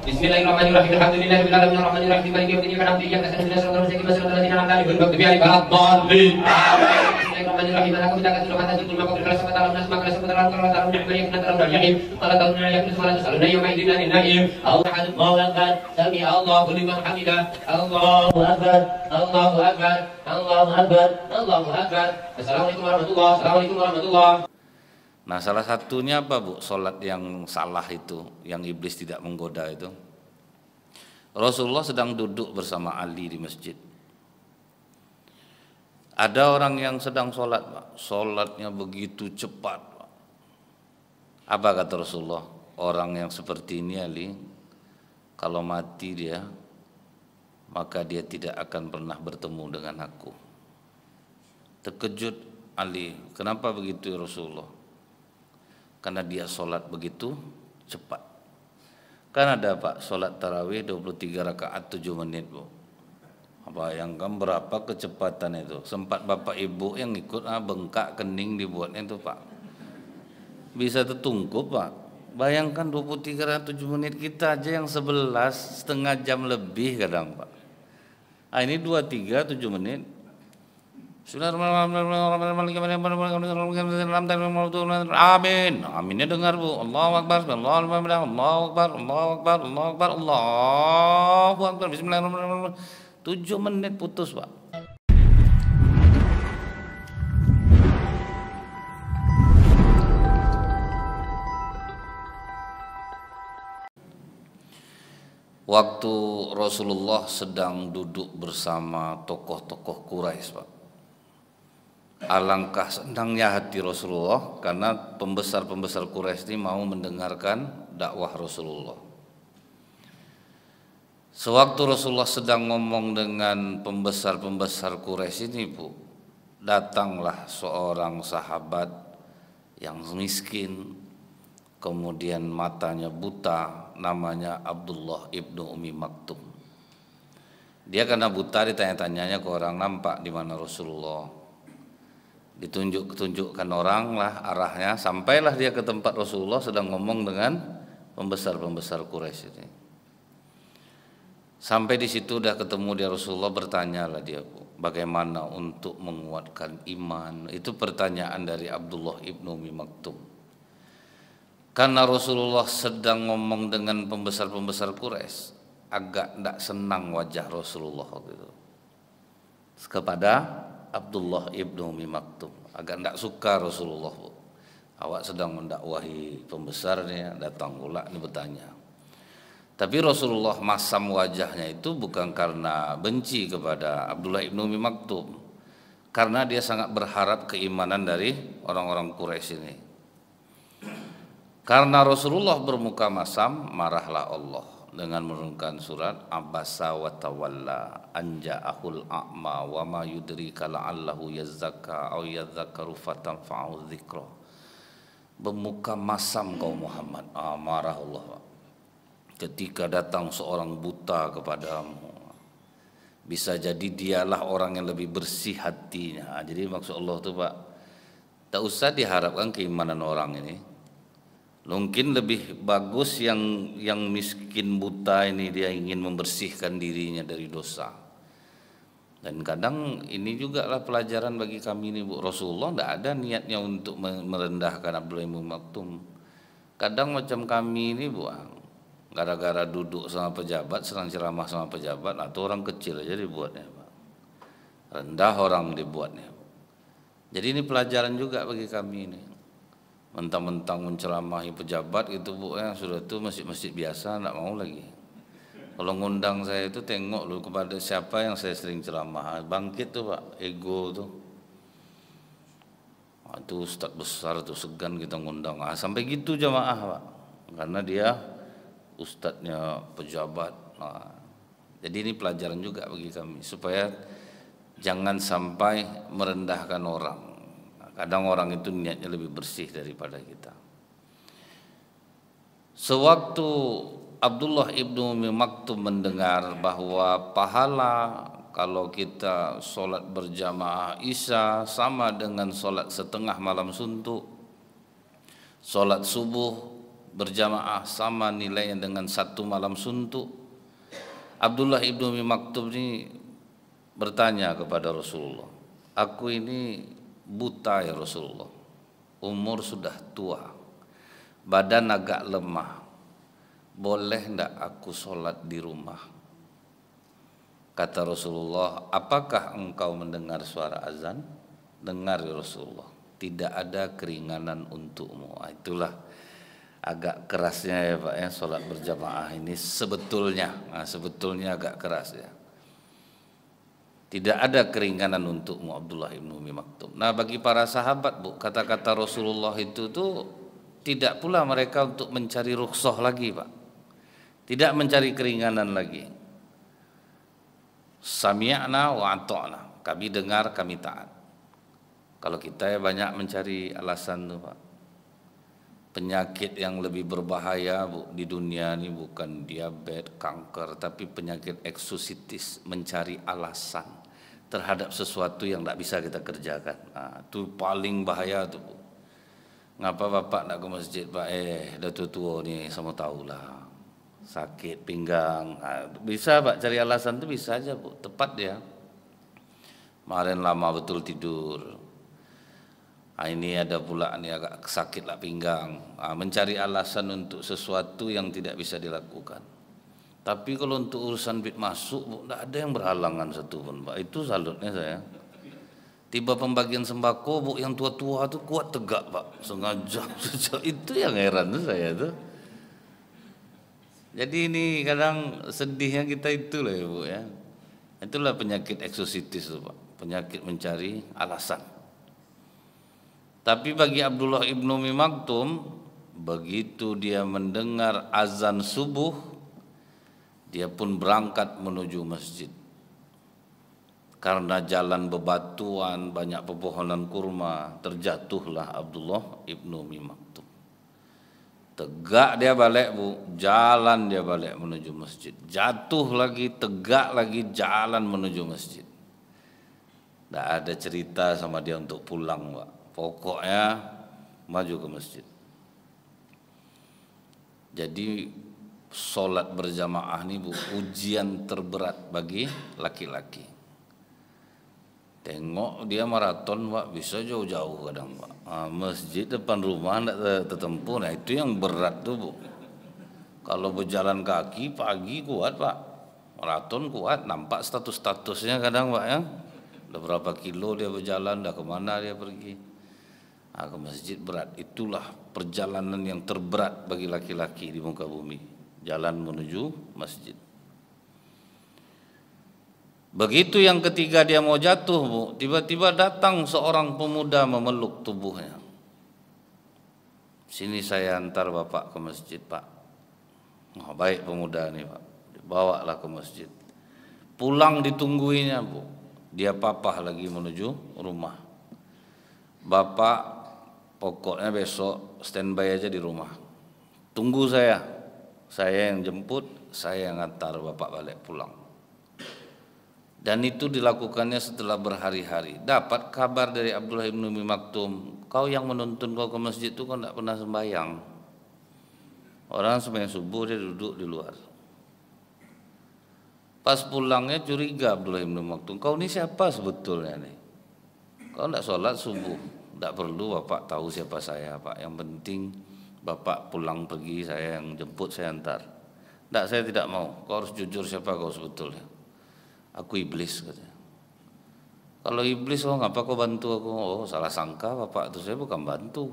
Bismillahirrahmanirrahim. Alhamdulillahi rabbil alamin arrahmanir rahim maliki yaumiddin iyyaka na'budu wa iyyaka nasta'in ihdinas siratal mustaqim siratal ladzina an'amta 'alaihim ghairil maghdubi 'alaihim waladdallin. Bismillahirrahmanirrahim. Alaka bidaka tul mata jikul maqam kala sabata alam nas makala sabata alam kala tarum ni'ma yakna tarum al-jahim qala tarum yakna sabata saluna yawma idzin lin na'im. Allahu akbar. Sami Allahu liman hamidah. Allahu akbar. Allahu akbar. Allahu akbar. Allahu akbar. Assalamualaikum warahmatullahi. Assalamualaikum warahmatullahi. Nah, salah satunya apa, Bu? Sholat yang salah itu, yang iblis tidak menggoda itu. Rasulullah sedang duduk bersama Ali di masjid. Ada orang yang sedang sholat, Pak. Sholatnya begitu cepat, Pak. Apa kata Rasulullah? Orang yang seperti ini, Ali, kalau mati dia, maka dia tidak akan pernah bertemu dengan aku. Terkejut Ali, kenapa begitu ya Rasulullah? Karena dia sholat begitu cepat. Kan ada Pak sholat tarawih 23 rakaat 7 menit, Bu. Bayangkan berapa kecepatan itu. Sempat Bapak Ibu yang ikut bengkak kening dibuatnya itu, Pak. Bisa tertungkup, Pak. Bayangkan 23 rakaat 7 menit, kita aja yang 11 setengah jam lebih kadang, Pak. Ini 23 7 menit. Amin. Aminnya dengar, Bu. Allahu akbar, Allahu akbar, Allahu akbar, Allahu akbar, Allahu akbar, Allahu akbar. Bismillahirrahmanirrahim. 7 menit putus, Pak. Waktu Rasulullah sedang duduk bersama tokoh-tokoh Quraisy, Pak. Alangkah senangnya hati Rasulullah karena pembesar-pembesar Quraisy ini mau mendengarkan dakwah Rasulullah. Sewaktu Rasulullah sedang ngomong dengan pembesar-pembesar Quraisy ini, Bu, datanglah seorang sahabat yang miskin, kemudian matanya buta, namanya Abdullah ibnu Umi Maktum. Dia karena buta ditanya-tanyanya ke orang, nampak di mana Rasulullah. Ditunjukkan orang lah arahnya, sampailah dia ke tempat Rasulullah sedang ngomong dengan pembesar-pembesar Quraisy ini. Sampai di situ udah ketemu dia Rasulullah, bertanyalah dia, Bu, bagaimana untuk menguatkan iman? Itu pertanyaan dari Abdullah ibnu Umi Maktum. Karena Rasulullah sedang ngomong dengan pembesar-pembesar Quraisy, agak tidak senang wajah Rasulullah gitu kepada Abdullah ibnu Umi Maktum. Agak tidak suka Rasulullah, Bu. Awak sedang mendakwahi pembesarnya, datang pula ini bertanya. Tapi Rasulullah masam wajahnya itu bukan karena benci kepada Abdullah ibnu Umi Maktum, karena dia sangat berharap keimanan dari orang-orang Quraisy ini. Karena Rasulullah bermuka masam, marahlah Allah dengan menurunkan surat Abasa wa tawalla anja'ahul a'ma wa ma yudrika la'allahu yazzakka aw yadzakkaru fatanfa'u dzikra. Bermuka masam kau Muhammad, marah Allah, Pak. Ketika datang seorang buta kepadamu, bisa jadi dialah orang yang lebih bersih hatinya. Jadi maksud Allah itu, Pak, tak usah diharapkan keimanan orang ini. Mungkin lebih bagus yang miskin buta ini, dia ingin membersihkan dirinya dari dosa. Dan kadang ini juga lah pelajaran bagi kami ini, Bu. Rasulullah tidak ada niatnya untuk merendahkan Abdullah bin Maktum. Kadang macam kami ini, Bu, gara-gara duduk sama pejabat, senang ceramah sama pejabat, atau orang kecil aja dibuatnya, Pak. Rendah orang dibuatnya. Jadi ini pelajaran juga bagi kami ini. Mentang-mentang menceramahi pejabat itu, Bu, sudah itu masjid-masjid biasa enggak mau lagi. Kalau ngundang saya itu tengok lu kepada siapa yang saya sering ceramah. Bangkit tuh, Pak, ego tuh. Itu ustaz besar tuh, segan kita ngundang. Sampai gitu jamaah, Pak. Karena dia ustadznya pejabat. Jadi ini pelajaran juga bagi kami supaya jangan sampai merendahkan orang. Kadang orang itu niatnya lebih bersih daripada kita. Sewaktu Abdullah ibnu Umi Maktum mendengar bahwa pahala kalau kita sholat berjamaah Isya sama dengan sholat setengah malam suntuk, sholat subuh berjamaah sama nilainya dengan 1 malam suntuk. Abdullah ibnu Umi Maktum ini bertanya kepada Rasulullah, aku ini buta ya Rasulullah, umur sudah tua, badan agak lemah, boleh ndak aku sholat di rumah? Kata Rasulullah, apakah engkau mendengar suara azan? Dengar ya Rasulullah, tidak ada keringanan untukmu. Itulah agak kerasnya ya Pak ya, sholat berjamaah ini sebetulnya, sebetulnya agak keras ya. Tidak ada keringanan untukmu Abdullah ibnu Umi Maktum. Nah bagi para sahabat Bu, kata-kata Rasulullah itu tuh tidak pula mereka untuk mencari rukhsah lagi Pak, tidak mencari keringanan lagi. Sami'na wa ata'na, kami dengar kami taat. Kalau kita ya banyak mencari alasan tuh Pak. Penyakit yang lebih berbahaya Bu di dunia ini bukan diabetes, kanker, tapi penyakit eksusitis, mencari alasan terhadap sesuatu yang tidak bisa kita kerjakan. Nah, itu paling bahaya tuh Bu. Ngapa Bapak nak ke masjid Pak? Dah tua nih, sama tahulah. Sakit pinggang. Nah, bisa Pak cari alasan tuh bisa aja Bu, tepat dia. Kemarin lama betul tidur. Ini ada pula nih agak sakit lah pinggang. Mencari alasan untuk sesuatu yang tidak bisa dilakukan. Tapi kalau untuk urusan bid masuk, Bu, tidak ada yang berhalangan satu pun Pak. Itu salutnya saya. Tiba pembagian sembako Bu, yang tua-tua tuh kuat tegak Pak, sengaja. Itu yang heran tuh saya tuh. Jadi ini kadang sedihnya kita itulah ya Bu ya. Itulah penyakit eksusitis tuh Pak, penyakit mencari alasan. Tapi bagi Abdullah ibnu Umi Maktum, begitu dia mendengar azan subuh, dia pun berangkat menuju masjid. Karena jalan bebatuan, banyak pepohonan kurma, terjatuhlah Abdullah ibnu Umi Maktum. Tegak dia balik Bu, jalan dia balik menuju masjid. Jatuh lagi, tegak lagi, jalan menuju masjid. Tidak ada cerita sama dia untuk pulang Pak. Pokoknya maju ke masjid. Jadi sholat berjamaah ini Bu, ujian terberat bagi laki-laki. Tengok dia maraton Pak, bisa jauh-jauh kadang Pak. Masjid depan rumah tidak tertempuh, nah itu yang berat tuh Bu. Kalau berjalan kaki pagi kuat Pak, maraton kuat, nampak status-statusnya kadang Pak ya. Udah berapa kilo dia berjalan, dah kemana dia pergi. Ke masjid berat. Itulah perjalanan yang terberat bagi laki-laki di muka bumi, jalan menuju masjid. Begitu yang ketiga dia mau jatuh Bu, tiba-tiba datang seorang pemuda memeluk tubuhnya. Sini saya antar Bapak ke masjid Pak. Baik pemuda ini Pak, dibawalah ke masjid. Pulang ditungguinya Bu, dia papah lagi menuju rumah. Bapak pokoknya besok standby aja di rumah, tunggu saya yang jemput, saya yang antar Bapak balik pulang. Dan itu dilakukannya setelah berhari-hari. Dapat kabar dari Abdullah ibnu Umi Maktum, kau yang menuntun kau ke masjid itu kau tidak pernah sembahyang. Orang sembahyang subuh dia duduk di luar. Pas pulangnya curiga Abdullah ibnu Umi Maktum, kau ini siapa sebetulnya nih? Kau tidak sholat subuh. Tidak perlu Bapak tahu siapa saya Pak, yang penting Bapak pulang pergi, saya yang jemput, saya antar. Tidak, saya tidak mau, kau harus jujur siapa kau sebetulnya. Aku iblis katanya. Kalau iblis, oh ngapa kau bantu aku? Oh salah sangka Bapak itu, saya bukan bantu.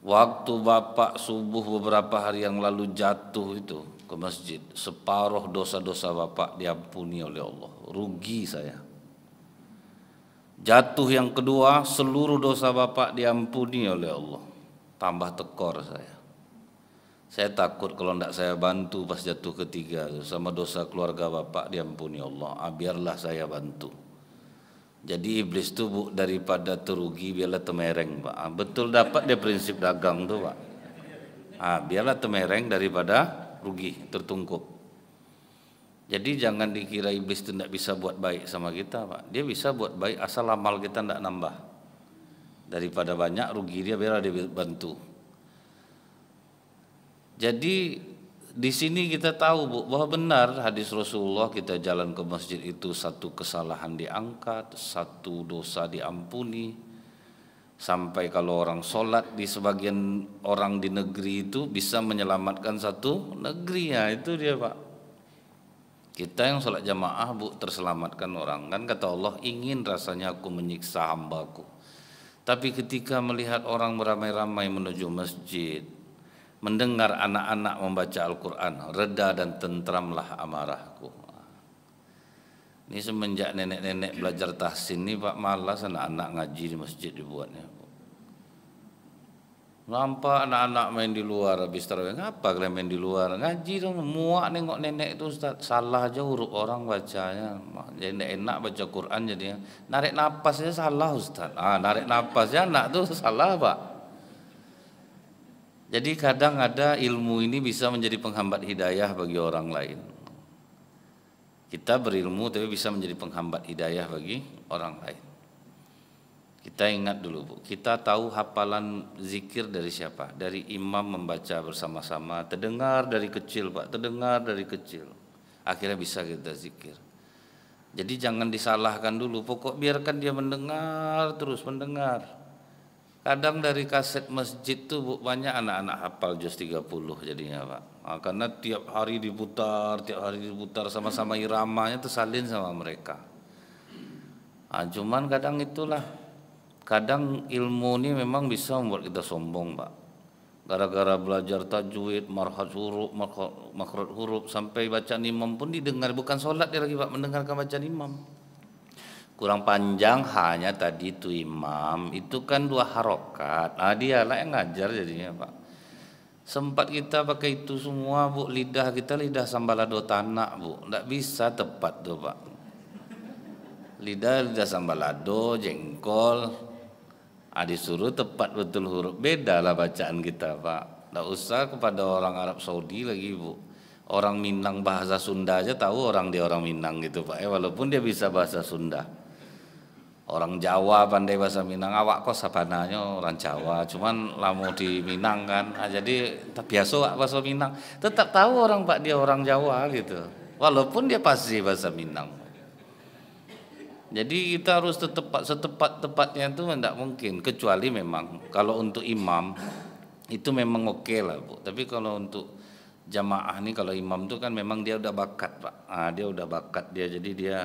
Waktu Bapak subuh beberapa hari yang lalu jatuh itu ke masjid, separuh dosa-dosa Bapak diampuni oleh Allah, rugi saya. Jatuh yang kedua, seluruh dosa Bapak diampuni oleh Allah, tambah tekor saya. Saya takut kalau tidak saya bantu pas jatuh ketiga, sama dosa keluarga Bapak diampuni Allah, biarlah saya bantu. Jadi iblis itu Bu, daripada terugi biarlah temereng Pak. Betul dapat dia prinsip dagang tuh Pak. Biarlah temereng daripada rugi, tertungkup. Jadi jangan dikira iblis itu tidak bisa buat baik sama kita Pak. Dia bisa buat baik asal amal kita tidak nambah. Daripada banyak rugi dia, biarlah dia bantu. Jadi di sini kita tahu Bu, bahwa benar hadis Rasulullah, kita jalan ke masjid itu satu kesalahan diangkat, satu dosa diampuni. Sampai kalau orang sholat di sebagian orang di negeri itu bisa menyelamatkan satu negeri, ya itu dia Pak. Kita yang sholat jamaah Bu terselamatkan orang, kan kata Allah, ingin rasanya aku menyiksa hambaku. Tapi ketika melihat orang beramai-ramai menuju masjid, mendengar anak-anak membaca Al-Quran, reda dan tentramlah amarahku. Ini semenjak nenek-nenek belajar tahsin ini Pak, malas anak-anak ngaji di masjid dibuatnya. Nampak anak-anak main di luar habis tarawih, ngapa kalian main di luar? Ngaji dong, muak nengok nenek itu Ustaz. Salah aja huruf orang bacanya. Jadi tidak enak baca Quran jadinya. Narik napas aja salah Ustaz. Narik napas aja anak tuh salah Pak. Jadi kadang ada ilmu ini bisa menjadi penghambat hidayah bagi orang lain. Kita berilmu tapi bisa menjadi penghambat hidayah bagi orang lain. Kita ingat dulu Bu, kita tahu hafalan zikir dari siapa? Dari imam membaca bersama-sama, terdengar dari kecil Pak, terdengar dari kecil. Akhirnya bisa kita zikir. Jadi jangan disalahkan dulu, pokok biarkan dia mendengar terus, mendengar. Kadang dari kaset masjid tuh Bu, banyak anak-anak hafal juz 30 jadinya Pak. Karena tiap hari diputar sama-sama iramanya tersalin sama mereka. Cuman kadang itulah. Kadang ilmu ini memang bisa membuat kita sombong Pak. Gara-gara belajar tajwid, marhat huruf, makhraj huruf, sampai bacaan imam pun didengar. Bukan sholat dia lagi Pak, mendengarkan bacaan imam. Kurang panjang hanya tadi itu imam, itu kan 2 harokat. Dialah yang ngajar jadinya Pak. Sempat kita pakai itu semua Bu, lidah kita lidah sambalado tanah Bu. Tidak bisa tepat tuh Pak. Lidah sambalado, jengkol. Disuruh tepat betul huruf, beda lah bacaan kita Pak. Tidak usah kepada orang Arab Saudi lagi Bu. Orang Minang bahasa Sunda aja tahu orang dia orang Minang gitu Pak. Walaupun dia bisa bahasa Sunda. Orang Jawa pandai bahasa Minang, awak kok sapananya orang Jawa, cuman lamu di Minang kan. Jadi biasa bahasa Minang, tetap tahu orang Pak dia orang Jawa gitu. Walaupun dia pasti bahasa Minang. Jadi kita harus setepat-tepatnya itu tidak mungkin, kecuali memang kalau untuk imam itu memang oke lah Bu. Tapi kalau untuk jamaah nih, kalau imam itu kan memang dia udah bakat Pak. Dia udah bakat dia, jadi dia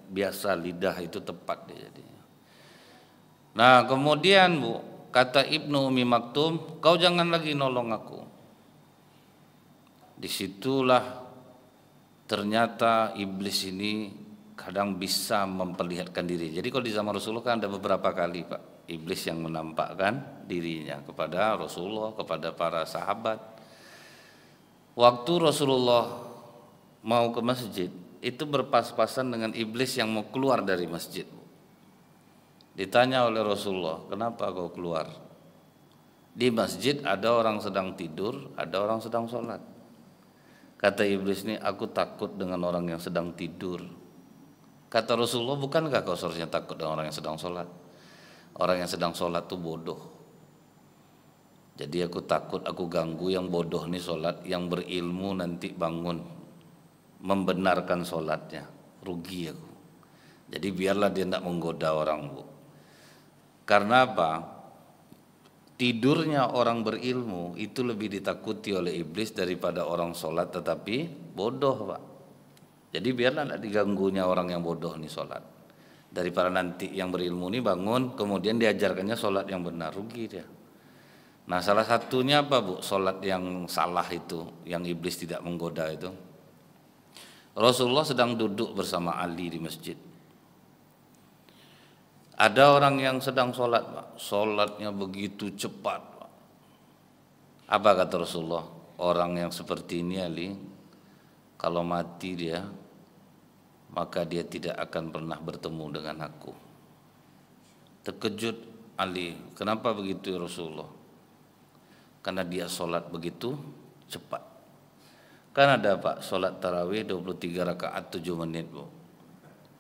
biasa lidah itu tepat dia jadi. Nah kemudian Bu, kata Ibnu Umi Maktum, kau jangan lagi nolong aku. Disitulah ternyata iblis ini kadang bisa memperlihatkan diri. Jadi kalau di zaman Rasulullah kan ada beberapa kali Pak, iblis yang menampakkan dirinya kepada Rasulullah, kepada para sahabat. Waktu Rasulullah mau ke masjid, itu berpas-pasan dengan iblis yang mau keluar dari masjid. Ditanya oleh Rasulullah, kenapa kau keluar? Di masjid ada orang sedang tidur, ada orang sedang sholat. Kata iblis ini, aku takut dengan orang yang sedang tidur. Kata Rasulullah, bukankah kau seharusnya takut dengan orang yang sedang sholat? Orang yang sedang sholat itu bodoh. Jadi aku takut aku ganggu yang bodoh nih sholat, yang berilmu nanti bangun membenarkan sholatnya, rugi aku. Jadi biarlah dia tidak menggoda orang Bu. Karena apa? Tidurnya orang berilmu itu lebih ditakuti oleh iblis daripada orang sholat tetapi bodoh Pak. Jadi biarlah tidak diganggunya orang yang bodoh nih sholat, daripada nanti yang berilmu nih bangun kemudian diajarkannya sholat yang benar, rugi dia. Nah salah satunya apa Bu? Sholat yang salah itu, yang iblis tidak menggoda itu. Rasulullah sedang duduk bersama Ali di masjid. Ada orang yang sedang sholat Pak, sholatnya begitu cepat Pak. Apa kata Rasulullah? Orang yang seperti ini Ali, kalau mati dia, maka dia tidak akan pernah bertemu dengan aku. Terkejut Ali, kenapa begitu ya Rasulullah? Karena dia sholat begitu cepat. Kan ada Pak, sholat tarawih 23 rakaat 7 menit Bu.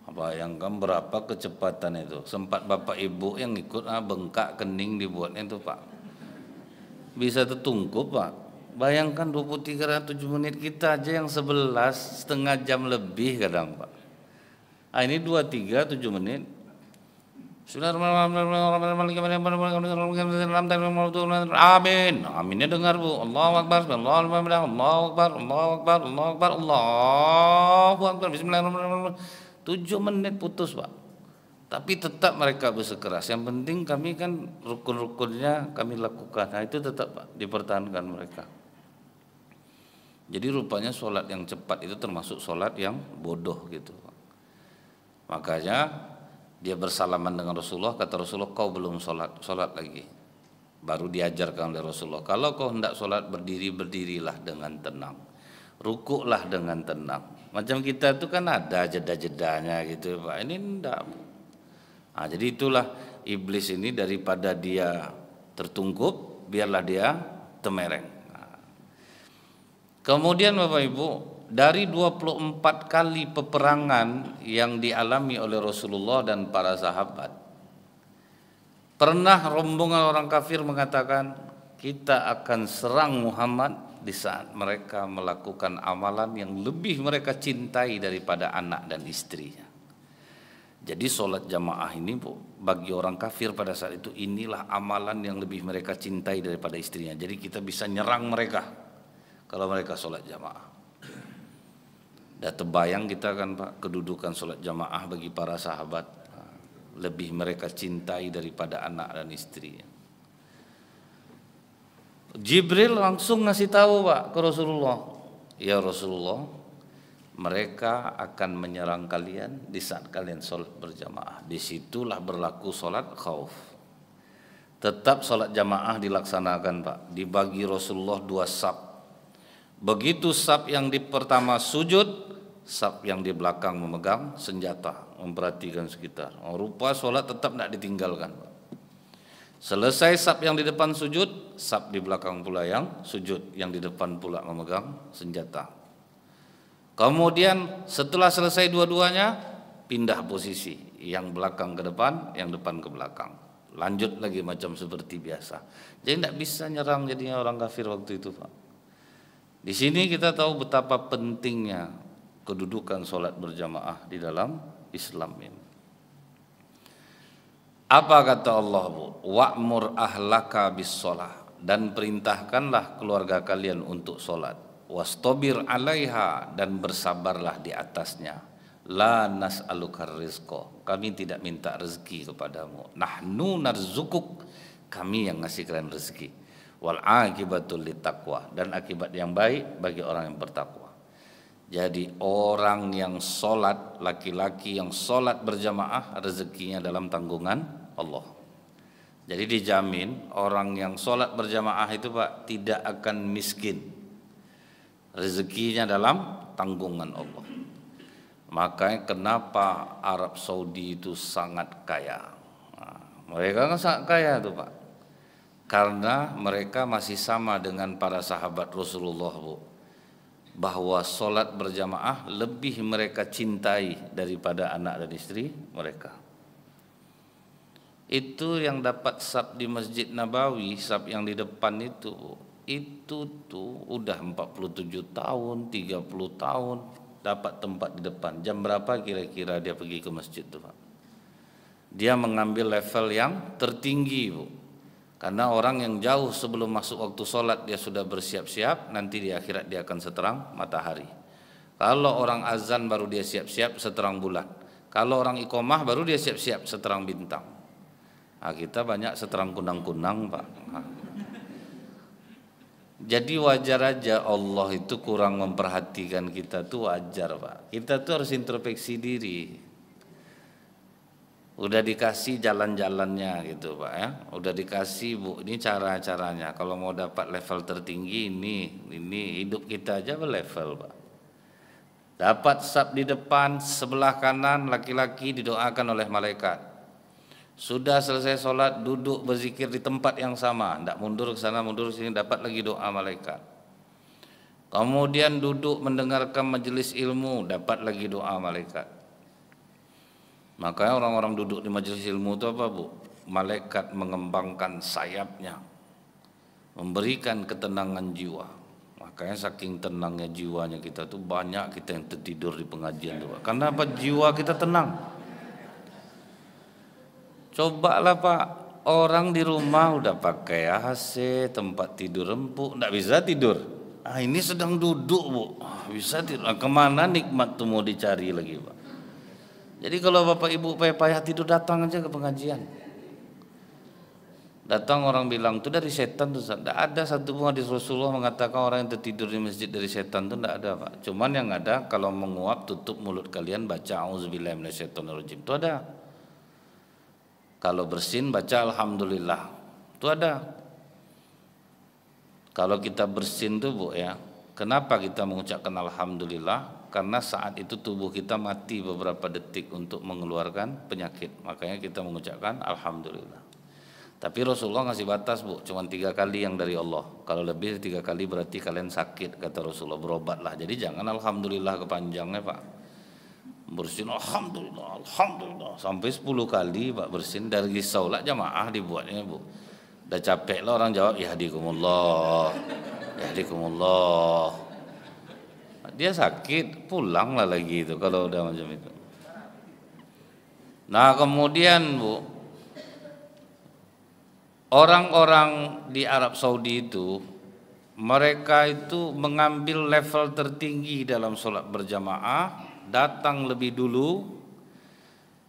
Bayangkan berapa kecepatan itu. Sempat bapak ibu yang ikut bengkak kening dibuatnya itu Pak. Bisa tertungkup Pak. Bayangkan 23 7 menit, kita aja yang 11 setengah jam lebih kadang Pak. Ini 23 7 menit. Amin. Aminnya dengar Bu. Allahu Akbar, Allahu Akbar, Allahu Akbar, Allahu Akbar, Allahu Akbar, Allahu Akbar. Bismillahirrahmanirrahim. 7 menit putus Pak. Tapi tetap mereka bersikeras. Yang penting kami kan rukun-rukunnya kami lakukan. Nah itu tetap Pak, dipertahankan mereka. Jadi rupanya sholat yang cepat itu termasuk sholat yang bodoh gitu Pak. Makanya dia bersalaman dengan Rasulullah, kata Rasulullah, kau belum sholat, sholat lagi. Baru diajarkan oleh Rasulullah, kalau kau hendak sholat berdiri, berdirilah dengan tenang, rukuklah dengan tenang. Macam kita itu kan ada jeda-jedanya gitu Pak, ini enggak. Nah, jadi itulah iblis ini, daripada dia tertungkup, biarlah dia temereng. Nah. Kemudian Bapak Ibu, dari 24 kali peperangan yang dialami oleh Rasulullah dan para sahabat, pernah rombongan orang kafir mengatakan, kita akan serang Muhammad di saat mereka melakukan amalan yang lebih mereka cintai daripada anak dan istrinya. Jadi sholat jamaah ini Bu, bagi orang kafir pada saat itu, inilah amalan yang lebih mereka cintai daripada istrinya. Jadi kita bisa nyerang mereka kalau mereka sholat jamaah. Dah terbayang kita kan Pak, kedudukan sholat jamaah bagi para sahabat, lebih mereka cintai daripada anak dan istri. Jibril langsung ngasih tahu Pak ke Rasulullah, ya Rasulullah, mereka akan menyerang kalian di saat kalian sholat berjamaah. Disitulah berlaku sholat khauf. Tetap sholat jamaah dilaksanakan Pak, dibagi Rasulullah 2 saf. Begitu saf yang di pertama sujud, saf yang di belakang memegang senjata, memperhatikan sekitar. Rupa sholat tetap tidak ditinggalkan. Selesai saf yang di depan sujud, saf di belakang pula yang sujud, yang di depan pula memegang senjata. Kemudian setelah selesai dua-duanya, pindah posisi, yang belakang ke depan, yang depan ke belakang. Lanjut lagi macam seperti biasa. Jadi tidak bisa nyerang jadinya orang kafir waktu itu Pak. Di sini kita tahu betapa pentingnya kedudukan sholat berjamaah di dalam Islam ini. Apa kata Allah Bu? Wa'mur ahlaka bis sholah, dan perintahkanlah keluarga kalian untuk sholat. Wastabir alaiha, dan bersabarlah di atasnya. La nas'alukar rizqo, kami tidak minta rezeki kepadamu. Nahnu narzukuk, kami yang ngasih kalian rezeki. Wal akibatul littaqwa, dan akibat yang baik bagi orang yang bertakwa. Jadi orang yang sholat, laki-laki yang sholat berjamaah, rezekinya dalam tanggungan Allah. Jadi dijamin orang yang sholat berjamaah itu Pak tidak akan miskin, rezekinya dalam tanggungan Allah. Makanya kenapa Arab Saudi itu sangat kaya. Mereka kan sangat kaya tuh Pak, karena mereka masih sama dengan para sahabat Rasulullah Bu, bahwa sholat berjamaah lebih mereka cintai daripada anak dan istri mereka. Itu yang dapat saf di Masjid Nabawi, saf yang di depan itu tuh udah 47 tahun, 30 tahun dapat tempat di depan. Jam berapa kira-kira dia pergi ke masjid tuh Pak? Dia mengambil level yang tertinggi Bu. Karena orang yang jauh sebelum masuk waktu sholat dia sudah bersiap-siap, nanti di akhirat dia akan seterang matahari. Kalau orang azan baru dia siap-siap seterang bulan. Kalau orang iqomah baru dia siap-siap seterang bintang. Nah, kita banyak seterang kunang-kunang Pak. Nah. Jadi wajar aja Allah itu kurang memperhatikan kita tuh, wajar Pak. Kita tuh harus introspeksi diri. Udah dikasih jalan-jalannya gitu Pak ya. Udah dikasih Bu, ini cara-caranya. Kalau mau dapat level tertinggi ini hidup kita aja berlevel Pak. Dapat saf di depan, sebelah kanan laki-laki didoakan oleh malaikat. Sudah selesai sholat, duduk berzikir di tempat yang sama, tidak mundur ke sana mundur ke sini, dapat lagi doa malaikat. Kemudian duduk mendengarkan majelis ilmu, dapat lagi doa malaikat. Makanya orang-orang duduk di majelis ilmu itu apa Bu? Malaikat mengembangkan sayapnya, memberikan ketenangan jiwa. Makanya saking tenangnya jiwanya kita tuh banyak kita yang tertidur di pengajian tuh Pak. Karena apa? Jiwa kita tenang. Cobalah Pak, orang di rumah udah pakai AC, tempat tidur empuk, nggak bisa tidur. Ah ini sedang duduk Bu, bisa tidur. Kemana nikmat tuh mau dicari lagi Pak? Jadi kalau Bapak Ibu payah tidur datang aja ke pengajian. Datang orang bilang itu dari setan tuh, tidak ada satu pun hadis Rasulullah mengatakan orang yang tertidur di masjid dari setan itu tidak ada Pak. Cuman yang ada kalau menguap tutup mulut kalian baca auzubillahi minasyaitonirrajim itu ada. Kalau bersin baca alhamdulillah itu ada. Kalau kita bersin tuh Bu ya, kenapa kita mengucapkan alhamdulillah? Karena saat itu tubuh kita mati beberapa detik untuk mengeluarkan penyakit, makanya kita mengucapkan alhamdulillah. Tapi Rasulullah ngasih batas Bu, cuma 3 kali yang dari Allah. Kalau lebih dari 3 kali berarti kalian sakit, kata Rasulullah, berobatlah. Jadi jangan alhamdulillah kepanjangnya Pak. Bersin alhamdulillah, alhamdulillah sampai 10 kali Pak bersin. Dari sholat jamaah dibuatnya Bu. Udah capek lah orang jawab yahdikumullah, yahdikumullah. Dia sakit, pulang lah lagi itu kalau udah macam itu. Nah kemudian Bu, orang-orang di Arab Saudi itu, mereka itu mengambil level tertinggi dalam sholat berjamaah, datang lebih dulu,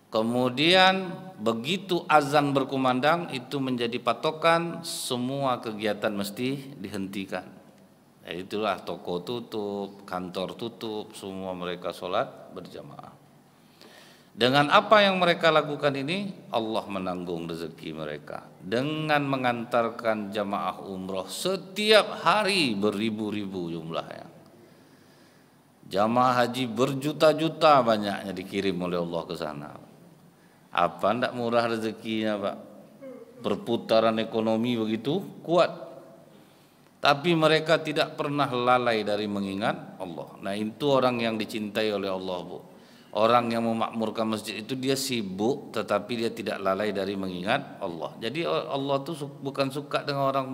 kemudian begitu azan berkumandang itu menjadi patokan, semua kegiatan mesti dihentikan. Ya, itulah toko tutup, kantor tutup, semua mereka sholat berjamaah. Dengan apa yang mereka lakukan ini, Allah menanggung rezeki mereka dengan mengantarkan jamaah umroh setiap hari beribu-ribu jumlahnya. Jamaah haji berjuta-juta banyaknya dikirim oleh Allah ke sana. Apa ndak murah rezekinya Pak? Perputaran ekonomi begitu kuat. Tapi mereka tidak pernah lalai dari mengingat Allah. Nah itu orang yang dicintai oleh Allah Bu. Orang yang memakmurkan masjid itu dia sibuk tetapi dia tidak lalai dari mengingat Allah. Jadi Allah tuh bukan suka dengan orang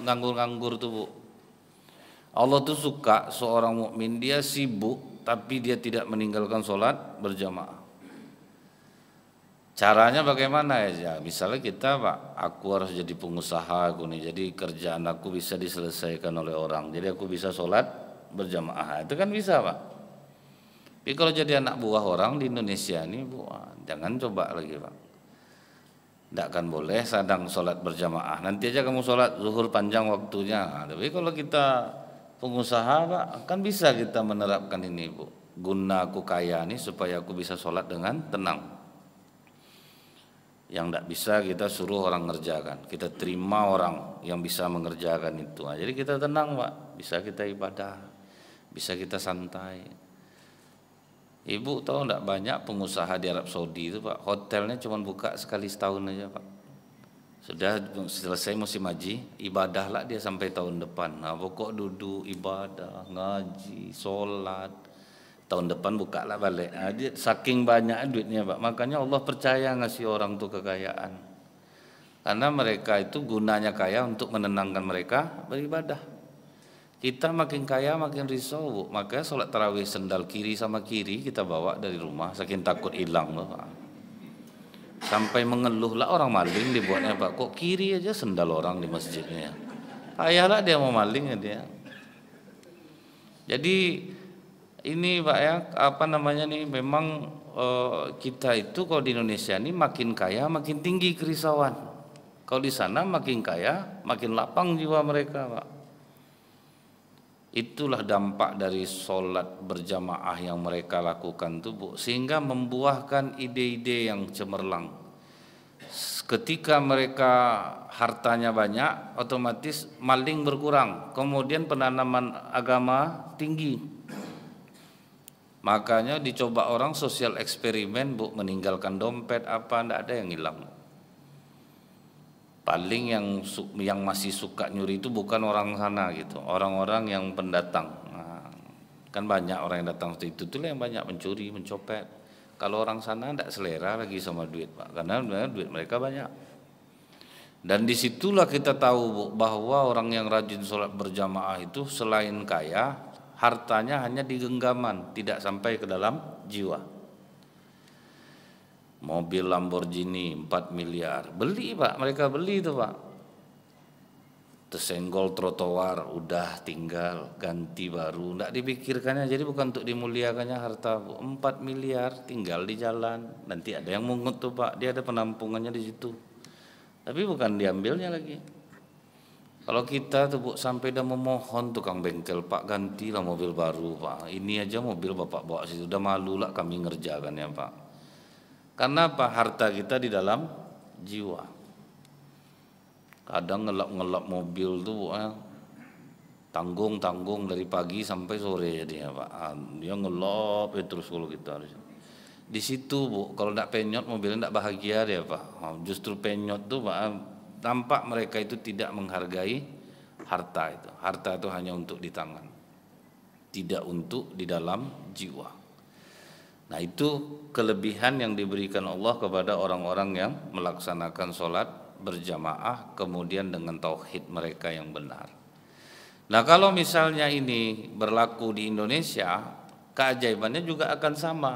nganggur-nganggur tuh Bu. Allah tuh suka seorang mukmin dia sibuk tapi dia tidak meninggalkan sholat berjamaah. Caranya bagaimana ya? Misalnya kita Pak, aku harus jadi pengusaha aku nih. Jadi kerjaan aku bisa diselesaikan oleh orang. Jadi aku bisa sholat berjamaah. Itu kan bisa Pak. Tapi kalau jadi anak buah orang di Indonesia ini Bu, jangan coba lagi Pak. Tidak akan boleh sedang sholat berjamaah. Nanti aja kamu sholat zuhur panjang waktunya. Tapi kalau kita pengusaha Pak, kan bisa kita menerapkan ini Bu. Guna aku kaya nih supaya aku bisa sholat dengan tenang. Yang tidak bisa kita suruh orang ngerjakan. Kita terima orang yang bisa mengerjakan itu. Jadi kita tenang Pak. Bisa kita ibadah. Bisa kita santai. Ibu tahu enggak banyak pengusaha di Arab Saudi itu Pak, hotelnya cuma buka sekali setahun aja Pak. Sudah selesai musim haji, ibadahlah dia sampai tahun depan. Nah, pokok duduk ibadah, ngaji, sholat. Tahun depan buka lah balik. Nah, dia saking banyak duitnya Pak, makanya Allah percaya ngasih orang tuh kekayaan. Karena mereka itu gunanya kaya untuk menenangkan mereka beribadah. Kita makin kaya makin risau Bu. Makanya sholat tarawih sendal kiri sama kiri kita bawa dari rumah saking takut hilang loh Pak. Sampai mengeluh lah orang maling dibuatnya Pak. Kok kiri aja sendal orang di masjidnya. Payahlah dia mau maling ya dia. Jadi ini Pak ya, apa namanya nih, memang kita itu kalau di Indonesia ini makin kaya makin tinggi kerisauan. Kalau di sana makin kaya makin lapang jiwa mereka Pak. Itulah dampak dari sholat berjamaah yang mereka lakukan tuh Bu, sehingga membuahkan ide-ide yang cemerlang. Ketika mereka hartanya banyak, otomatis maling berkurang, kemudian penanaman agama tinggi. Makanya dicoba orang sosial eksperimen Bu, meninggalkan dompet apa, enggak ada yang hilang. Paling yang masih suka nyuri itu bukan orang sana gitu, orang-orang yang pendatang. Nah, kan banyak orang yang datang seperti itu tuh yang banyak mencuri, mencopet. Kalau orang sana tidak selera lagi sama duit Pak, karena duit mereka banyak. Dan disitulah kita tahu Bu, bahwa orang yang rajin sholat berjamaah itu selain kaya, hartanya hanya di genggaman, tidak sampai ke dalam jiwa. Mobil Lamborghini 4 miliar, beli Pak, mereka beli itu Pak. Tersenggol trotoar, udah tinggal ganti baru, tidak dipikirkannya. Jadi bukan untuk dimuliakannya harta Bu. 4 miliar tinggal di jalan, nanti ada yang mungut tuh Pak, dia ada penampungannya di situ. Tapi bukan diambilnya lagi. Kalau kita tuh Bu sampai dah memohon tukang bengkel, Pak gantilah mobil baru Pak. Ini aja mobil Bapak bawa situ, udah malu lah kami ngerjakannya Pak. Karena apa? Harta kita di dalam jiwa. Kadang ngelap-ngelap mobil tuh Bu, tanggung dari pagi sampai sore dia Pak. Dia ngelap terus kalau kita harus. Di situ Bu, kalau tidak penyot mobilnya tidak bahagia dia Pak. Justru penyot tuh Pak, tampak mereka itu tidak menghargai harta itu. Harta itu hanya untuk di tangan, tidak untuk di dalam jiwa. Nah itu kelebihan yang diberikan Allah kepada orang-orang yang melaksanakan sholat berjamaah kemudian dengan tauhid mereka yang benar. Nah kalau misalnya ini berlaku di Indonesia, keajaibannya juga akan sama.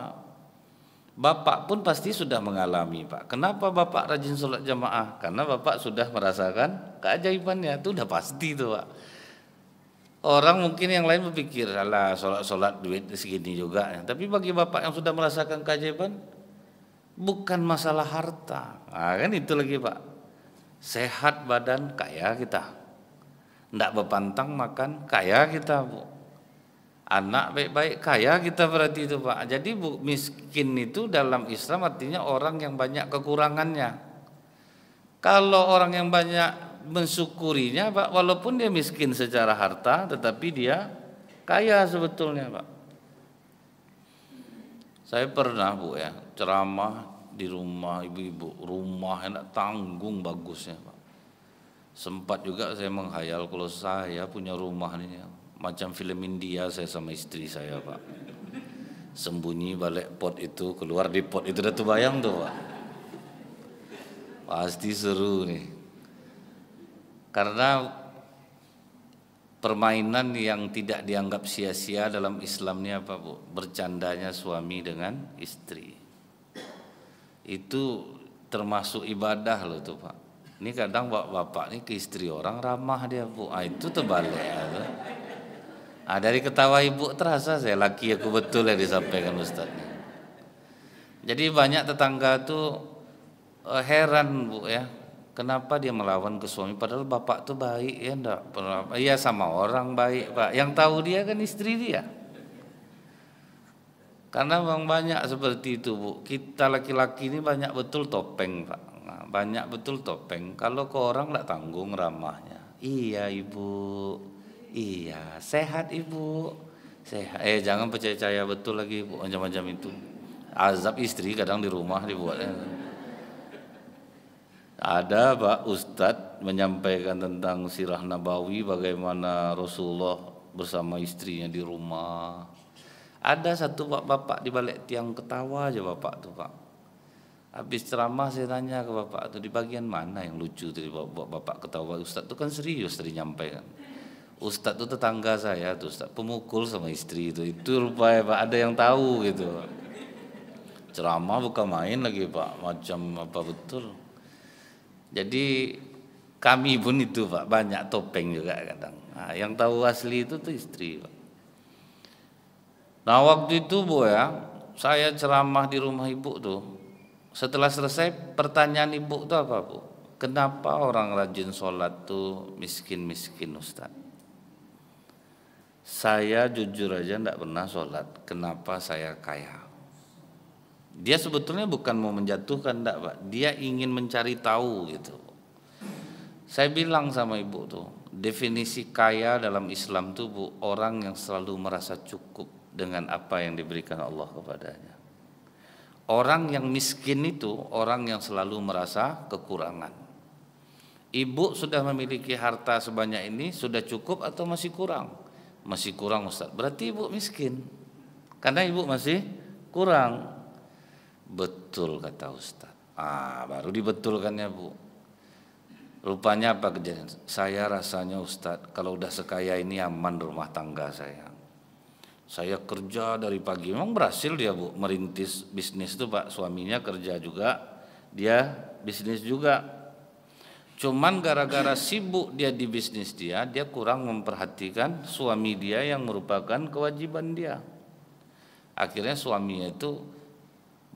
Bapak pun pasti sudah mengalami Pak. Kenapa Bapak rajin sholat jamaah? Karena Bapak sudah merasakan keajaibannya. Itu udah pasti itu Pak. Orang mungkin yang lain berpikir, alah sholat duit segini juga. Tapi bagi Bapak yang sudah merasakan keajaiban, bukan masalah harta. Nah, kan itu lagi Pak. Sehat badan, kaya kita. Ndak berpantang makan, kaya kita Bu. Anak baik-baik, kaya kita berarti itu Pak. Jadi miskin itu dalam Islam artinya orang yang banyak kekurangannya. Kalau orang yang banyak mensyukurinya Pak, walaupun dia miskin secara harta, tetapi dia kaya sebetulnya Pak. Saya pernah Bu ya, ceramah di rumah ibu-ibu, rumah enak tanggung bagusnya Pak. Sempat juga saya menghayal kalau saya punya rumah nih macam film India, saya sama istri saya Pak. Sembunyi balik pot itu, keluar di pot itu, udah tuh bayang tuh Pak. Pasti seru nih. Karena permainan yang tidak dianggap sia-sia dalam Islam ini apa Bu? Bercandanya suami dengan istri. Itu termasuk ibadah loh tuh Pak. Ini kadang bapak ini ke istri orang ramah dia Bu. Itu terbalik ya. Dari ketawa ibu terasa saya laki aku betul yang disampaikan Ustaz. Jadi banyak tetangga tuh heran Bu ya, kenapa dia melawan ke suami padahal bapak tuh baik ya, enggak pernah. Iya sama orang baik Pak, yang tahu dia kan istri dia. Karena memang banyak seperti itu Bu. Kita laki-laki ini banyak betul topeng Pak. Nah, banyak betul topeng. Kalau ke orang enggak tanggung ramahnya. Iya Ibu. Iya, sehat Ibu. Sehat. Jangan percaya betul lagi Bu, macam-macam itu. Azab istri kadang di rumah dibuatnya. Ada Pak Ustadz menyampaikan tentang sirah Nabawi, bagaimana Rasulullah bersama istrinya di rumah. Ada satu bapak di balik tiang ketawa aja Bapak tuh Pak. Habis ceramah saya tanya ke Bapak tuh, di bagian mana yang lucu tadi Bapak ketawa? Ustadz tuh kan serius tadi nyampaikan. Ustadz itu tetangga saya tuh Ustadz, pemukul sama istri itu rupanya Pak, ada yang tahu gitu. Ceramah bukan main lagi Pak, macam apa betul. Jadi kami pun itu Pak, banyak topeng juga kadang. Nah, yang tahu asli itu tuh istri Pak. Nah waktu itu Bu ya, saya ceramah di rumah ibu tuh. Setelah selesai pertanyaan ibu tuh apa Bu? Kenapa orang rajin sholat tuh miskin-miskin Ustadz? Saya jujur aja enggak pernah sholat, kenapa saya kaya? Dia sebetulnya bukan mau menjatuhkan enggak Pak, dia ingin mencari tahu gitu. Saya bilang sama ibu tuh, definisi kaya dalam Islam tuh Bu, orang yang selalu merasa cukup dengan apa yang diberikan Allah kepadanya. Orang yang miskin itu orang yang selalu merasa kekurangan. Ibu sudah memiliki harta sebanyak ini, sudah cukup atau masih kurang? Masih kurang Ustaz, berarti ibu miskin. Karena ibu masih kurang. Betul kata Ustaz. Baru dibetulkannya Bu. Rupanya apa kejadian? Saya rasanya Ustadz, kalau udah sekaya ini aman rumah tangga saya. Saya kerja dari pagi, memang berhasil dia Bu merintis bisnis itu Pak. Suaminya kerja juga, dia bisnis juga. Cuman gara-gara sibuk dia di bisnis dia kurang memperhatikan suami dia yang merupakan kewajiban dia. Akhirnya suaminya itu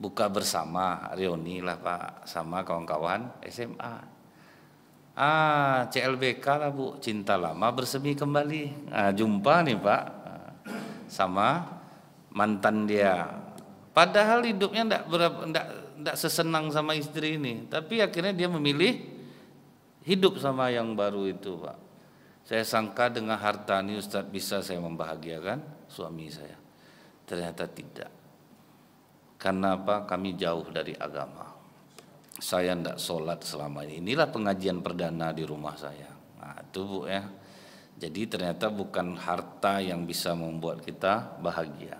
buka bersama, reuni lah Pak, sama kawan-kawan SMA. CLBK lah Bu, cinta lama bersemi kembali. Jumpa nih Pak sama mantan dia. Padahal hidupnya enggak sesenang sama istri ini, tapi akhirnya dia memilih hidup sama yang baru itu Pak. Saya sangka dengan harta ini Ustadz bisa saya membahagiakan suami saya. Ternyata tidak. Karena apa? Kami jauh dari agama. Saya tidak sholat selama ini. Inilah pengajian perdana di rumah saya. Nah itu Bu ya. Jadi ternyata bukan harta yang bisa membuat kita bahagia.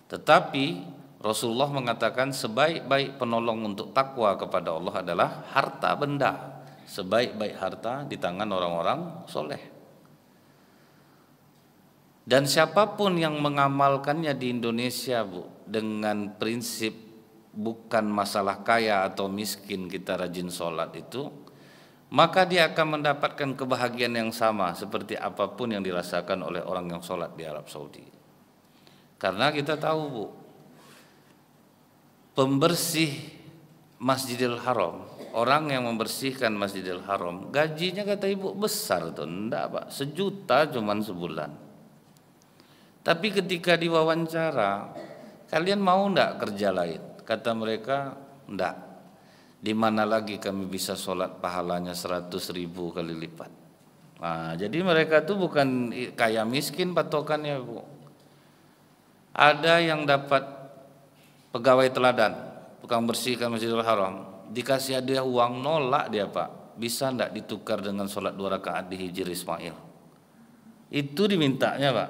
Tetapi Rasulullah mengatakan sebaik-baik penolong untuk takwa kepada Allah adalah harta benda. Sebaik-baik harta di tangan orang-orang soleh. Dan siapapun yang mengamalkannya di Indonesia Bu, dengan prinsip bukan masalah kaya atau miskin kita rajin sholat itu, maka dia akan mendapatkan kebahagiaan yang sama seperti apapun yang dirasakan oleh orang yang sholat di Arab Saudi. Karena kita tahu Bu, pembersih Masjidil Haram, orang yang membersihkan Masjidil Haram, gajinya kata ibu besar tuh, enggak Pak, 1 juta cuman sebulan. Tapi ketika diwawancara, kalian mau enggak kerja lain? Kata mereka, enggak. Di mana lagi kami bisa sholat pahalanya 100.000 kali lipat. Nah, jadi mereka tuh bukan kaya miskin patokannya Bu. Ada yang dapat pegawai teladan, tukang bersihkan Masjidil Haram, dikasih hadiah uang, nolak dia Pak. Bisa enggak ditukar dengan sholat 2 rakaat di Hijr Ismail? Itu dimintanya Pak.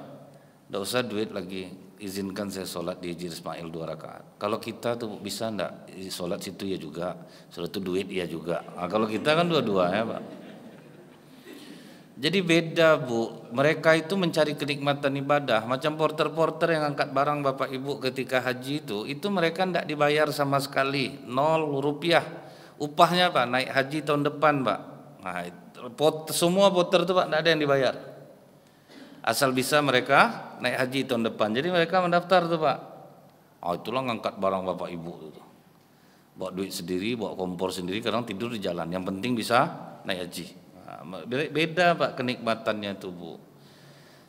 Enggak usah duit lagi, izinkan saya sholat di Hijr Ismail 2 rakaat. Kalau kita tuh bisa enggak sholat situ ya juga, sholat itu duit ya juga. Nah, kalau kita kan dua-duanya Pak. Jadi beda Bu, mereka itu mencari kenikmatan ibadah. Macam porter-porter yang angkat barang Bapak Ibu ketika haji itu mereka enggak dibayar sama sekali, 0 rupiah. Upahnya Pak naik haji tahun depan Pak. Nah, semua porter itu Pak enggak ada yang dibayar. Asal bisa mereka naik haji tahun depan. Jadi mereka mendaftar tuh Pak. Itulah ngangkat barang Bapak Ibu itu. Bawa duit sendiri, bawa kompor sendiri, kadang tidur di jalan. Yang penting bisa naik haji. Nah, beda Pak kenikmatannya itu Bu.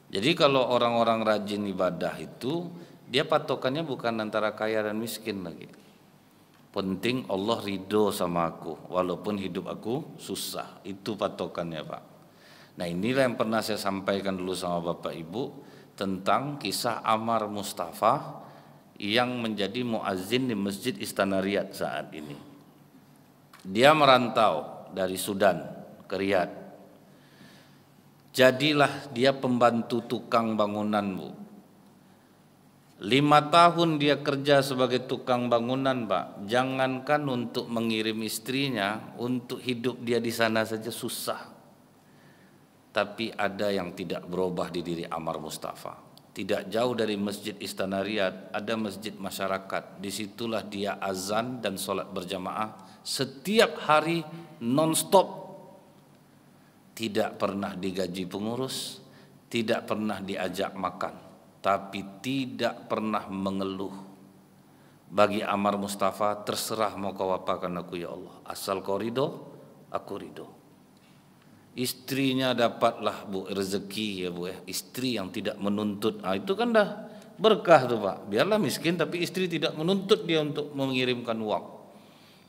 Jadi kalau orang-orang rajin ibadah itu, dia patokannya bukan antara kaya dan miskin lagi. Penting Allah ridho sama aku, walaupun hidup aku susah. Itu patokannya Pak. Nah inilah yang pernah saya sampaikan dulu sama Bapak Ibu tentang kisah Ammar Mustafa yang menjadi muazzin di Masjid Istana Riyadh saat ini. Dia merantau dari Sudan ke Riyadh. Jadilah dia pembantu tukang bangunan Bu. 5 tahun dia kerja sebagai tukang bangunan Pak. Jangankan untuk mengirim istrinya, untuk hidup dia di sana saja susah. Tapi ada yang tidak berubah di diri Ammar Mustafa. Tidak jauh dari Masjid Istana Riyadh ada masjid masyarakat. Disitulah dia azan dan sholat berjamaah setiap hari non-stop. Tidak pernah digaji pengurus, tidak pernah diajak makan, tapi tidak pernah mengeluh. Bagi Ammar Mustafa, terserah mau kau apakan aku ya Allah, asal kau ridho, aku ridho. Istrinya dapatlah Bu rezeki ya Bu ya, istri yang tidak menuntut. Itu kan dah berkah tuh Pak. Biarlah miskin tapi istri tidak menuntut dia untuk mengirimkan uang.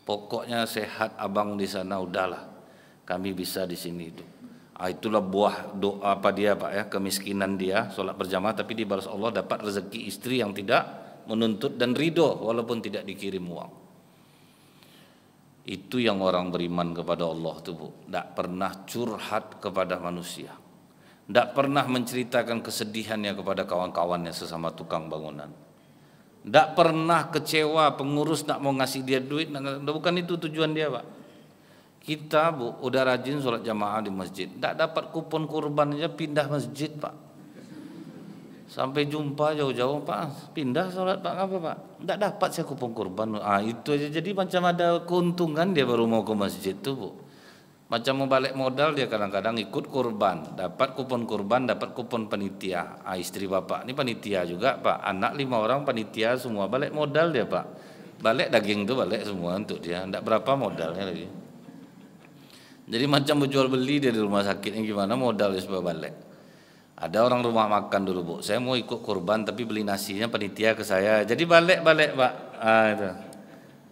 Pokoknya sehat abang di sana, udahlah kami bisa di sini hidup. Itulah buah doa apa dia Pak ya, kemiskinan dia, sholat berjamaah tapi dibalas Allah dapat rezeki istri yang tidak menuntut dan ridho walaupun tidak dikirim uang. Itu yang orang beriman kepada Allah tuh Bu. Tidak pernah curhat kepada manusia, tidak pernah menceritakan kesedihannya kepada kawan-kawannya sesama tukang bangunan, tidak pernah kecewa pengurus tidak mau ngasih dia duit. Bukan itu tujuan dia Pak. Kita Bu udah rajin sholat jamaah di masjid, tidak dapat kupon kurban aja pindah masjid Pak. Sampai jumpa jauh-jauh Pak, pindah sholat Pak, apa Pak? Tidak dapat saya kupon kurban. Itu aja, jadi macam ada keuntungan dia baru mau ke masjid tuh Bu. Macam mau balik modal dia kadang-kadang ikut kurban, dapat kupon kurban, dapat kupon panitia. Istri bapak ini panitia juga Pak, anak 5 orang panitia semua, balik modal dia Pak. Balik daging tuh balik semua untuk dia, tidak berapa modalnya lagi. Jadi macam berjual beli dia di rumah sakit ini gimana modal dia supaya balik. Ada orang rumah makan dulu Bu, saya mau ikut kurban tapi beli nasinya panitia ke saya, jadi balik Pak. Itu.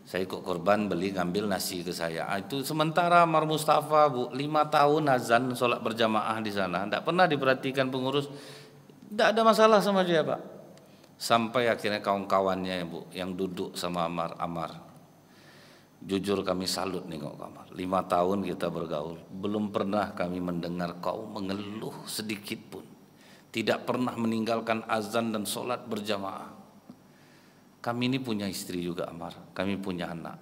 Saya ikut kurban beli ngambil nasi ke saya. Itu sementara Mar Mustafa Bu 5 tahun azan sholat berjamaah di sana, tidak pernah diperhatikan pengurus, tidak ada masalah sama dia Pak. Sampai akhirnya kawan-kawannya Bu yang duduk sama Amar. Jujur kami salut nengok Amar. 5 tahun kita bergaul, belum pernah kami mendengar kau mengeluh sedikit pun. Tidak pernah meninggalkan azan dan sholat berjamaah. Kami ini punya istri juga Amar, kami punya anak.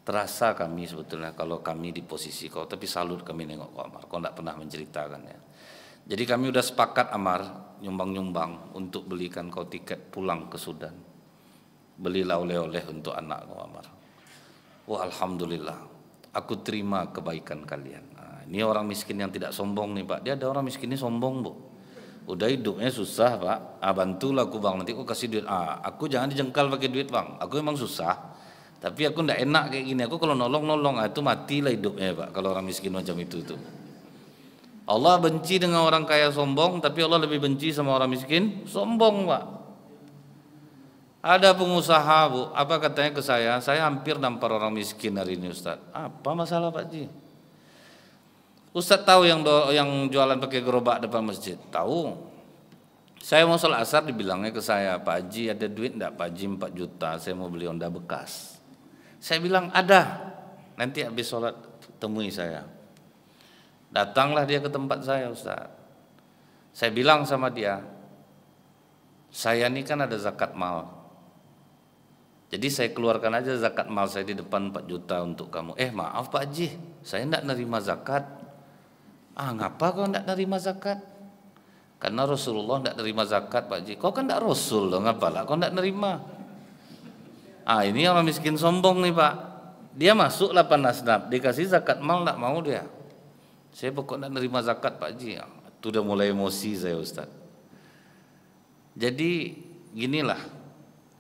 Terasa kami sebetulnya kalau kami di posisi kau, tapi salut kami nengok kau Amar, kau tidak pernah menceritakannya. Jadi kami udah sepakat Amar, nyumbang-nyumbang untuk belikan kau tiket pulang ke Sudan. Belilah oleh-oleh untuk anak kau Amar. Wah alhamdulillah, aku terima kebaikan kalian. Ini orang miskin yang tidak sombong nih Pak. Dia ada orang miskin ini sombong Bu. Udah hidupnya susah Pak. Bantulah aku Bang, nanti aku kasih duit. Aku jangan dijengkal pakai duit Bang. Aku memang susah. Tapi aku ndak enak kayak gini. Aku kalau nolong itu matilah hidupnya Pak. Kalau orang miskin macam itu tuh. Allah benci dengan orang kaya sombong, tapi Allah lebih benci sama orang miskin sombong Pak. Ada pengusaha Bu, apa katanya ke saya hampir nampar orang miskin hari ini Ustaz. Apa masalah Pak Ji? Ustaz tahu yang jualan pakai gerobak depan masjid? Tahu. Saya mau sholat asar dibilangnya ke saya, Pak Haji ada duit enggak Pak Haji 4 juta, saya mau beli Honda bekas. Saya bilang ada, nanti habis sholat temui saya. Datanglah dia ke tempat saya Ustaz. Saya bilang sama dia, saya ini kan ada zakat mal. Jadi saya keluarkan aja zakat mal saya di depan 4 juta untuk kamu. Maaf Pak Haji, saya enggak nerima zakat. Ngapa kau enggak nerima zakat? Karena Rasulullah enggak nerima zakat Pak Haji. Kau kan enggak Rasul dong, ngapalah kau enggak nerima? Ini orang miskin sombong nih Pak. Dia masuk 8 asnaf, dikasih zakat mal enggak mau dia. Saya pokok enggak nerima zakat Pak Haji. Itu udah mulai emosi saya Ustaz. Jadi ginilah.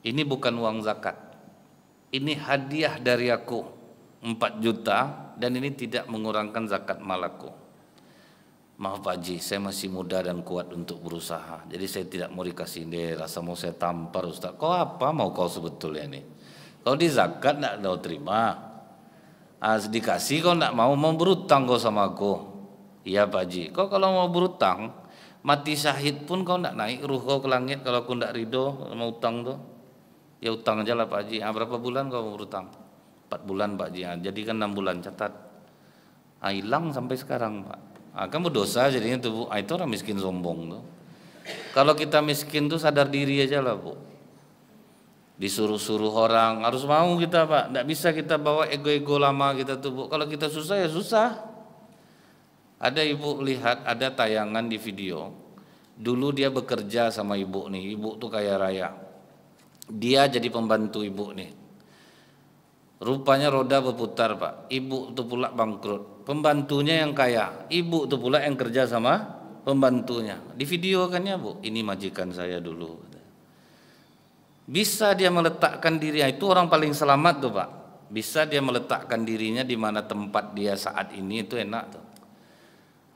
Ini bukan uang zakat. Ini hadiah dari aku 4 juta dan ini tidak mengurangkan zakat malaku. Maaf Pak Haji, saya masih muda dan kuat untuk berusaha. Jadi saya tidak mau dikasih dia, rasa mau saya tampar Ustaz. Kau apa mau kau sebetulnya nih? Kau di zakat enggak mau terima. Dikasih kau enggak mau berutang kau sama aku. Iya Pak Haji, kau kalau mau berutang, mati syahid pun kau enggak naik ruh kau ke langit kalau aku enggak ridho sama utang tuh. Ya utang aja lah Pak Haji. Berapa bulan kau mau berutang? 4 bulan Pak Haji. Jadi kan 6 bulan catat. Hilang sampai sekarang Pak. Kamu dosa jadinya tuh Bu. Itu orang miskin sombong tuh. Kalau kita miskin tuh sadar diri aja lah Bu. Disuruh-suruh orang harus mau kita Pak. Nggak bisa kita bawa ego-ego lama kita tuh Bu. Kalau kita susah ya susah. Ada ibu lihat ada tayangan di video. Dulu dia bekerja sama ibu nih. Ibu tuh kaya raya. Dia jadi pembantu ibu nih. Rupanya roda berputar Pak. Ibu tuh pula bangkrut. Pembantunya yang kaya. Ibu tuh pula yang kerja sama pembantunya. Di video kan ya Bu. Ini majikan saya dulu. Bisa dia meletakkan diri. Itu orang paling selamat tuh Pak. Bisa dia meletakkan dirinya di mana tempat dia saat ini itu enak tuh.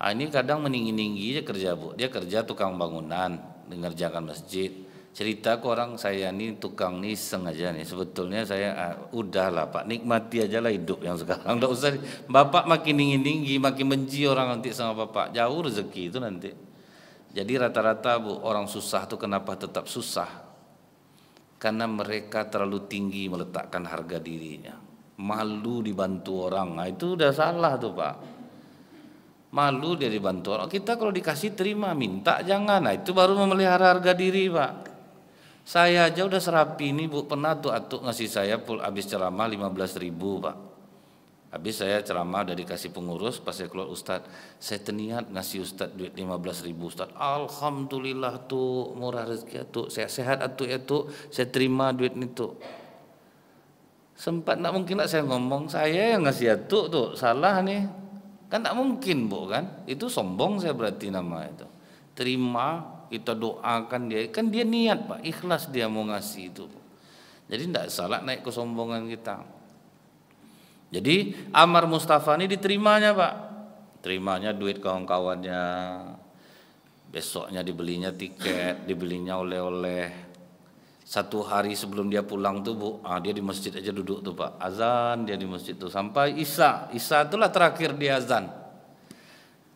Ini kadang meninggi-ninggi dia kerja Bu. Dia kerja tukang bangunan. Mengerjakan masjid. Cerita ke orang saya ini tukang niseng aja nih. Sebetulnya saya udahlah Pak, nikmati aja lah hidup yang sekarang. Enggak usah Bapak makin tinggi, makin benci orang nanti sama Bapak. Jauh rezeki itu nanti. Jadi rata-rata Bu, orang susah itu kenapa tetap susah? Karena mereka terlalu tinggi meletakkan harga dirinya. Malu dibantu orang. Itu udah salah tuh Pak. Malu dia dibantu orang. Kita kalau dikasih terima, minta jangan. Itu baru memelihara harga diri Pak. Saya aja udah serapi ini Bu, pernah tuh atuk ngasih saya habis ceramah 15.000 Pak. Habis saya ceramah udah dikasih pengurus, pas saya keluar, Ustadz, saya terniat ngasih Ustadz duit 15.000 Ustadz. Alhamdulillah tuh, murah rezeki tuh, saya sehat atuh ya tuh, saya terima duit itu. Sempat nak mungkin nak saya ngomong, saya yang ngasih atuh tuh, salah nih. Kan tak mungkin Bu kan, itu sombong saya berarti nama itu. Terima, kita doakan dia, kan dia niat Pak, ikhlas dia mau ngasih itu. Jadi tidak salah naik kesombongan kita. Jadi Ammar Mustafa ini diterimanya Pak, terimanya duit kawan-kawannya, besoknya dibelinya tiket, dibelinya oleh-oleh. Satu hari sebelum dia pulang tuh Bu, dia di masjid aja duduk tuh Pak, azan dia di masjid tuh sampai Isya itulah terakhir dia azan.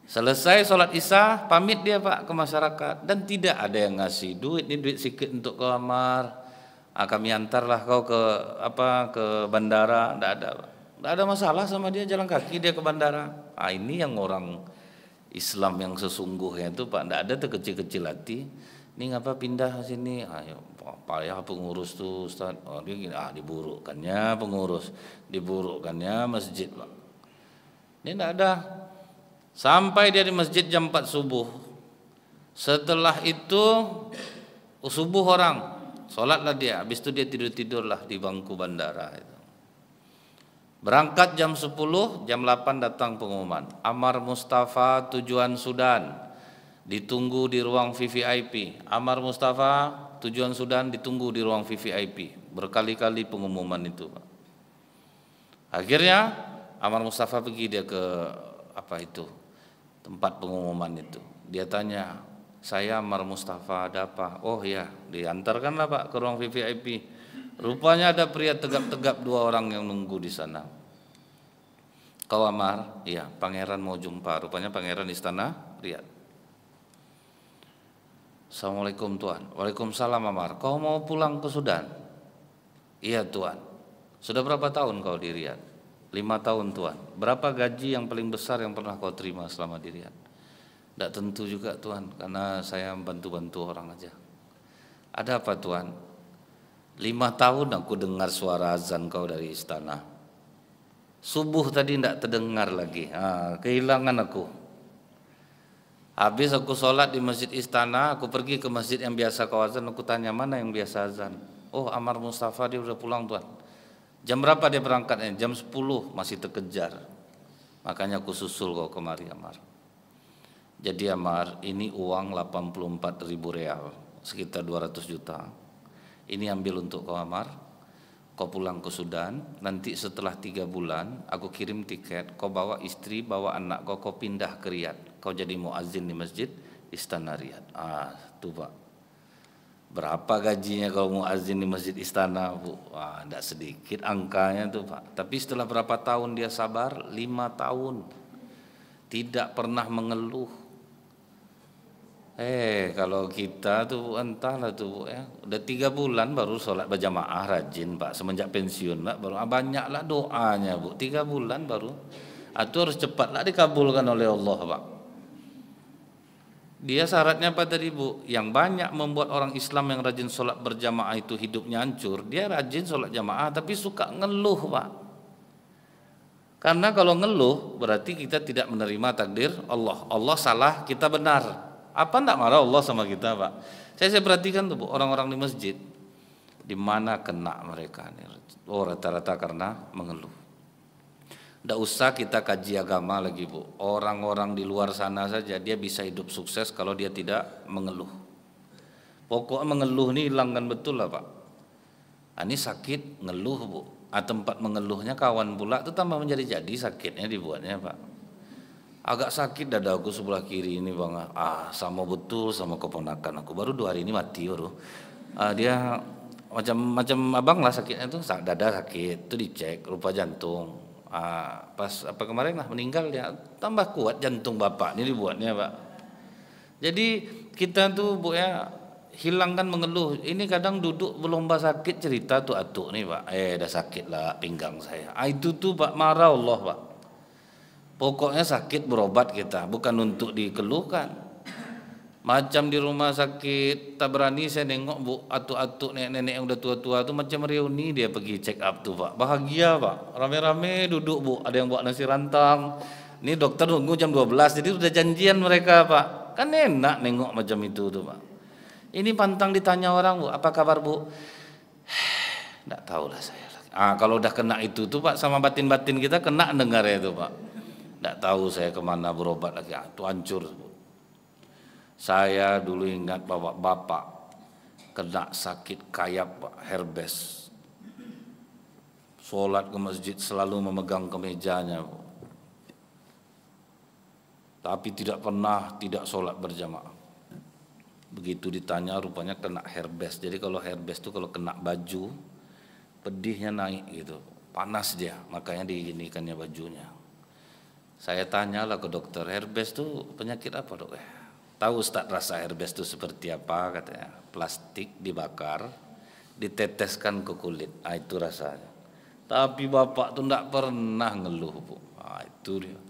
Selesai sholat Isya, pamit dia Pak ke masyarakat, dan tidak ada yang ngasih duit, ini duit sedikit untuk ke Ammar. Kami antarlah kau ke bandara, tidak ada Pak. Tidak ada masalah sama dia, jalan kaki dia ke bandara. Ini yang orang Islam yang sesungguhnya itu Pak, tidak ada tuh kecil-kecil hati. Ini ngapa pindah sini? Ayo payah pengurus tuh Ustaz. Dia gini, diburukkannya pengurus, diburukkannya masjid Pak. Ini tidak ada. Sampai dia di masjid jam 4 subuh. Setelah itu subuh orang, sholatlah dia. Habis itu dia tidur-tidurlah di bangku bandara itu. Berangkat jam 10, jam 8 datang pengumuman. Ammar Mustafa tujuan Sudan, ditunggu di ruang VVIP. Ammar Mustafa tujuan Sudan, ditunggu di ruang VVIP. Berkali-kali pengumuman itu Pak. Akhirnya Ammar Mustafa pergi dia ke tempat pengumuman itu. Dia tanya, saya Ammar Mustafa, ada apa? Oh ya, diantarkanlah Pak ke ruang VVIP. Rupanya ada pria tegap-tegap 2 orang yang nunggu di sana. Kau Ammar? Iya, pangeran mau jumpa. Rupanya pangeran istana Riyadh. Assalamualaikum Tuan. Waalaikumsalam Ammar. Kau mau pulang ke Sudan? Iya Tuan. Sudah berapa tahun kau di Riyadh? 5 tahun Tuan. Berapa gaji yang paling besar yang pernah kau terima selama di Riyadh? Tidak tentu juga Tuan, karena saya bantu-bantu orang aja. Ada apa Tuan? 5 tahun aku dengar suara azan kau dari istana. Subuh tadi tidak terdengar lagi. Kehilangan aku. Habis aku sholat di masjid istana, aku pergi ke masjid yang biasa kau azan. Aku tanya, mana yang biasa azan? Oh, Ammar Mustafa dia udah pulang Tuan. Jam berapa dia berangkatnya? Jam 10, masih terkejar. Makanya aku susul kau kemari Ammar. Jadi Ammar, ini uang 84.000 real, sekitar 200 juta. Ini ambil untuk kau Ammar, kau pulang ke Sudan, nanti setelah 3 bulan aku kirim tiket, kau bawa istri, bawa anak kau pindah ke Riyadh, kau jadi muazzin di masjid istana Riyadh. Tuh Pak, berapa gajinya kau muazzin di masjid istana Bu? Tidak sedikit angkanya tuh Pak. Tapi setelah berapa tahun dia sabar? 5 tahun, tidak pernah mengeluh. Kalau kita tuh entahlah tuh ya, udah 3 bulan baru sholat berjamaah rajin Pak, semenjak pensiun Pak, baru banyaklah doanya Bu, 3 bulan baru. Itu harus cepatlah dikabulkan oleh Allah Pak. Dia syaratnya apa tadi Bu? Yang banyak membuat orang Islam yang rajin sholat berjamaah itu hidupnya hancur. Dia rajin sholat jamaah tapi suka ngeluh Pak. Karena kalau ngeluh berarti kita tidak menerima takdir Allah. Allah salah, kita benar. Apa enggak marah Allah sama kita Pak? Saya perhatikan tuh Bu, orang-orang di masjid, di mana kena mereka nih? Rata-rata karena mengeluh. Tidak usah kita kaji agama lagi Bu. Orang-orang di luar sana saja dia bisa hidup sukses kalau dia tidak mengeluh. Pokoknya mengeluh nih hilangkan betul lah Pak. Ini sakit ngeluh Bu. Tempat mengeluhnya kawan pula itu tambah menjadi-jadi sakitnya dibuatnya Pak. Agak sakit dada aku sebelah kiri ini Bang. Sama betul sama keponakan aku. Baru 2 hari ini mati baru. Dia macam abang lah sakitnya tuh, dada sakit, itu dicek rupa jantung. Pas kemarin lah meninggal dia, tambah kuat jantung bapak ini dibuatnya Pak. Jadi kita tuh Bu ya, hilangkan mengeluh. Ini kadang duduk berlomba sakit cerita tuh atuk nih Pak. Dah sakit lah pinggang saya. Itu tuh Pak marah Allah Pak. Pokoknya sakit berobat kita, bukan untuk dikeluhkan. Macam di rumah sakit tak berani saya nengok bu, atuk-atuk nenek-nenek yang udah tua-tua tuh macam reuni dia pergi check up tuh pak. Bahagia pak, rame-rame duduk bu, ada yang bawa nasi rantang. Ini dokter nunggu jam 12 jadi udah janjian mereka pak. Kan enak nengok macam itu tuh pak. Ini pantang ditanya orang bu, apa kabar bu? Nggak tahu lah saya. Kalau udah kena itu tuh pak sama batin-batin kita kena dengar ya tuh pak. Nggak tahu saya kemana berobat lagi, itu hancur bu. Saya dulu ingat bapak kena sakit kayap pak, herpes. Sholat ke masjid selalu memegang kemejanya bu. Tapi tidak pernah tidak sholat berjamaah. Begitu ditanya rupanya kena herpes. Jadi kalau herpes itu kalau kena baju pedihnya naik gitu, panas dia, makanya diginikannya bajunya. Saya tanyalah ke dokter, herpes itu penyakit apa dok? Tahu Ustaz rasa herpes itu seperti apa katanya? Plastik dibakar, diteteskan ke kulit, itu rasanya. Tapi bapak tuh enggak pernah ngeluh bu, itu dia.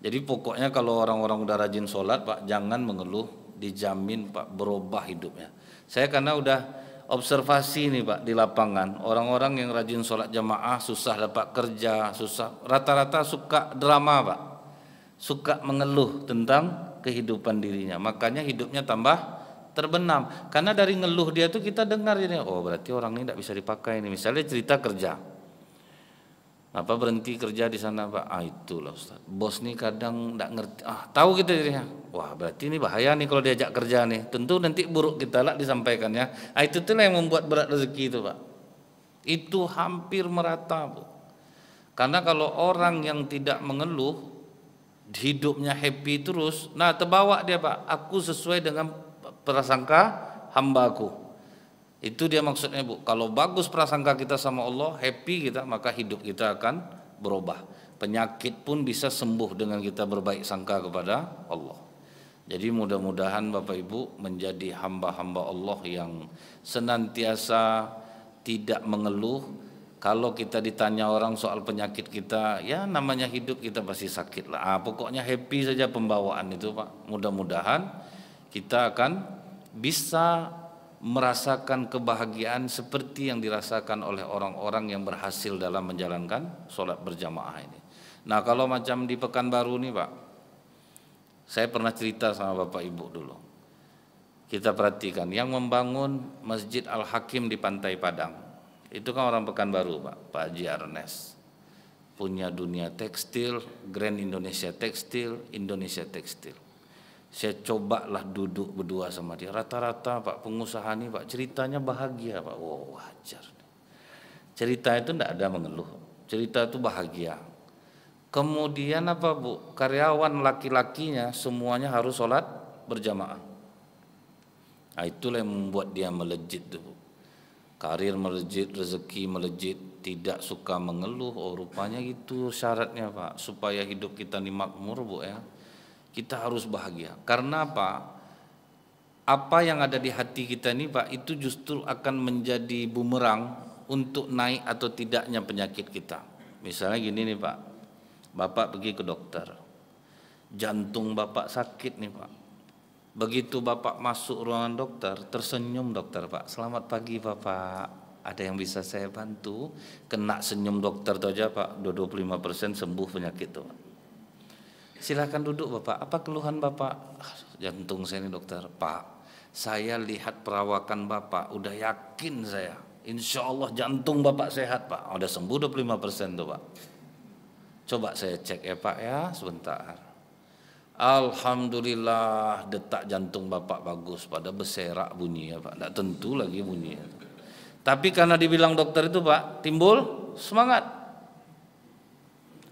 Jadi pokoknya kalau orang-orang udah rajin sholat pak, jangan mengeluh, dijamin pak berubah hidupnya. Saya karena udah observasi nih pak di lapangan, orang-orang yang rajin sholat jamaah susah dapat kerja, susah, rata-rata suka drama pak, suka mengeluh tentang kehidupan dirinya, makanya hidupnya tambah terbenam. Karena dari ngeluh dia tuh kita dengar jadi, oh berarti orang ini tidak bisa dipakai nih. Misalnya cerita kerja, apa berhenti kerja di sana pak? Itulah Ustaz. Bos nih kadang tidak ngerti. Tahu kita dirinya. Wah berarti ini bahaya nih kalau diajak kerja nih. Tentu nanti buruk kita lah disampaikannya. Itu tuh yang membuat berat rezeki itu pak. Itu hampir merata bu. Karena kalau orang yang tidak mengeluh, hidupnya happy terus, nah terbawa dia pak, aku sesuai dengan prasangka hambaku. Itu dia maksudnya bu. Kalau bagus prasangka kita sama Allah, happy kita, maka hidup kita akan berubah. Penyakit pun bisa sembuh dengan kita berbaik sangka kepada Allah. Jadi mudah-mudahan Bapak Ibu menjadi hamba-hamba Allah yang senantiasa tidak mengeluh. Kalau kita ditanya orang soal penyakit kita, ya namanya hidup kita pasti sakit lah. Pokoknya happy saja pembawaan itu Pak. Mudah-mudahan kita akan bisa merasakan kebahagiaan seperti yang dirasakan oleh orang-orang yang berhasil dalam menjalankan sholat berjamaah ini. Nah kalau macam di Pekanbaru nih Pak, saya pernah cerita sama Bapak Ibu dulu. Kita perhatikan yang membangun Masjid Al-Hakim di Pantai Padang. Itu kan orang Pekanbaru Pak Haji Ernest. Punya dunia tekstil, Grand Indonesia Tekstil, Indonesia Tekstil. Saya cobalah duduk berdua sama dia. Rata-rata Pak pengusaha nih Pak ceritanya bahagia Pak. Wow wajar. Cerita itu tidak ada mengeluh. Cerita itu bahagia. Kemudian apa Bu? Karyawan laki-lakinya semuanya harus sholat berjamaah. Nah, itulah yang membuat dia melejit tuh Bu. Karir melejit, rezeki melejit, tidak suka mengeluh. Oh rupanya itu syaratnya Pak, supaya hidup kita ini makmur Bu ya. Kita harus bahagia. Karena apa? Apa yang ada di hati kita ini Pak, itu justru akan menjadi bumerang untuk naik atau tidaknya penyakit kita. Misalnya gini nih Pak, Bapak pergi ke dokter, jantung Bapak sakit nih Pak. Begitu Bapak masuk ruangan dokter, tersenyum dokter Pak. Selamat pagi Bapak, ada yang bisa saya bantu? Kena senyum dokter itu aja Pak, 25% sembuh penyakit itu Pak. Silakan duduk Bapak, apa keluhan Bapak? Jantung saya nih dokter. Pak, saya lihat perawakan Bapak, udah yakin saya, insya Allah jantung Bapak sehat Pak. Udah sembuh 25% tuh Pak. Coba saya cek ya Pak ya, sebentar. Alhamdulillah detak jantung Bapak bagus, pada berserak bunyi ya Pak, tidak tentu lagi bunyi. Tapi karena dibilang dokter itu Pak, timbul semangat.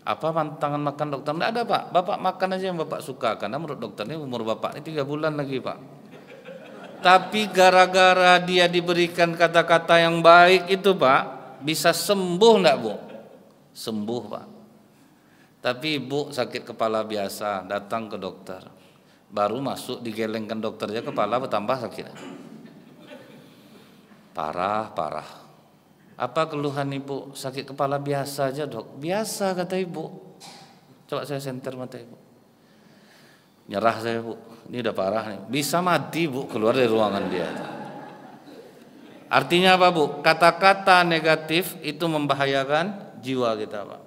Apa pantangan makan dokter? Tidak ada Pak, Bapak makan aja yang Bapak suka. Karena menurut dokternya umur Bapak ini 3 bulan lagi Pak. Tapi gara-gara dia diberikan kata-kata yang baik itu Pak, bisa sembuh enggak Bu? Sembuh Pak. Tapi ibu sakit kepala biasa, datang ke dokter, baru masuk digelengkan dokternya, kepala bertambah sakit. Parah. Apa keluhan ibu? Sakit kepala biasa aja dok. Biasa kata ibu. Coba saya senter mata ibu. Nyerah saya Bu, ini udah parah nih. Bisa mati Bu keluar dari ruangan dia. Artinya apa Bu? Kata-kata negatif itu membahayakan jiwa kita Pak.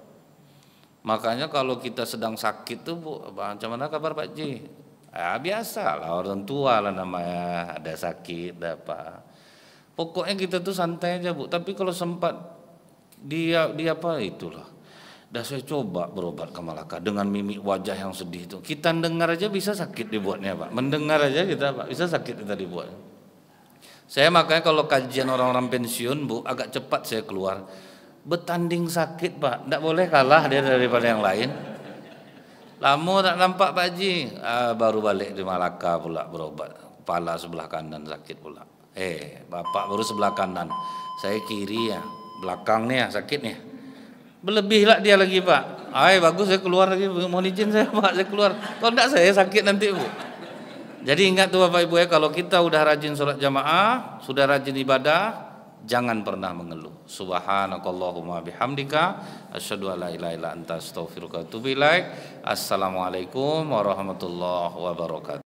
Makanya kalau kita sedang sakit tuh Bu, macam mana kabar Pak Ji? Biasa lah, orang tua lah namanya, ada sakit, ada apa. Pokoknya kita tuh santai aja Bu. Tapi kalau sempat dia apa itulah. Dah saya coba berobat ke Malaka dengan mimik wajah yang sedih itu. Kita dengar aja bisa sakit dibuatnya Pak. Mendengar aja kita Pak bisa sakit kita dibuat. Saya makanya kalau kajian orang-orang pensiun Bu agak cepat saya keluar. Bertanding sakit Pak, tidak boleh kalah dia daripada yang lain. Lama tak nampak Pak Haji, baru balik di Malaka pula berobat. Kepala sebelah kanan sakit pula. Bapak baru sebelah kanan, saya kiri ya, belakang nih ya sakit nih. Berlebih lah dia lagi Pak. Bagus saya keluar lagi, mohon izin saya Pak, saya keluar. Kalau tidak saya sakit nanti Bu. Jadi ingat tuh Bapak Ibu ya, kalau kita udah rajin sholat jamaah, sudah rajin ibadah, jangan pernah mengeluh. Subhanakallahumma bihamdika asyhadu an la ilaha illa anta astaghfiruka wa atubu ilaik. Assalamualaikum warahmatullahi wabarakatuh.